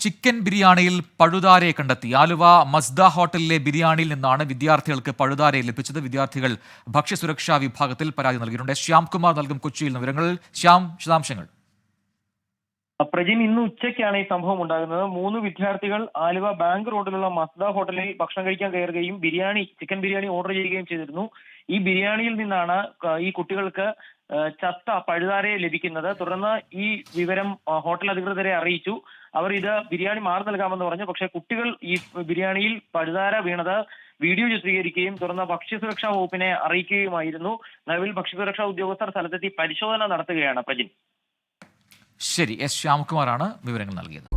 Chicken ബിരിയാണിയിൽ പഴുതാരയെ കണ്ടെത്തി. Aluva Mazda ഹോട്ടലിലെ ബിരിയാണിയിൽ നിന്നാണ് വിദ്യാർത്ഥികൾക്ക് പഴുതാരയെ ലഭിച്ചത്. വിദ്യാർത്ഥികൾ ഭക്ഷ്യസുരക്ഷാ വിഭാഗത്തിൽ പരാതി നൽകിയിട്ടുണ്ട്. ശ്യാംകുമാർ നൽകും കൊച്ചിയിൽ നിന്ന് വിവരങ്ങൾ. ശ്യാം, വിശദാംശങ്ങൾ. പ്രജിൻ, ഇന്ന് ഉച്ചയ്ക്കാണ് ഈ സംഭവം ഉണ്ടാകുന്നത്. 3 വിദ്യാർത്ഥികൾ ആലുവ ബാങ്ക് റോഡിലുള്ള മസ്ദ ഹോട്ടലിൽ ഭക്ഷണം കഴിക്കാൻ കയറുകയും ചിക്കൻ ബിരിയാണി ഓർഡർ ചെയ്യുകയും ചെയ്തിരുന്നു. ഈ ബിരിയാണിയിൽ നിന്നാണ് ഈ കുട്ടികൾക്ക് ചത്ത പഴുതാരയെ ലഭിക്കുന്നത്. തുടർന്ന് ഈ വിവരം ഹോട്ടൽ അധികൃതരെ അറിയിച്ചു. അവർ ഇത് ബിരിയാണി മാറി നൽകാമെന്ന് പറഞ്ഞു. പക്ഷേ കുട്ടികൾ ഈ ബിരിയാണിയിൽ പഴുതാര വീണത് വീഡിയോ ചിത്രീകരിക്കുകയും തുടർന്ന് ഭക്ഷ്യസുരക്ഷാ വകുപ്പിനെ അറിയിക്കുകയുമായിരുന്നു. നിലവിൽ ഭക്ഷ്യസുരക്ഷാ ഉദ്യോഗസ്ഥർ സ്ഥലത്തെത്തി പരിശോധന നടത്തുകയാണ്. പ്രജിൻ. ശരി, എസ് ശ്യാംകുമാറാണ് വിവരങ്ങൾ നൽകിയത്.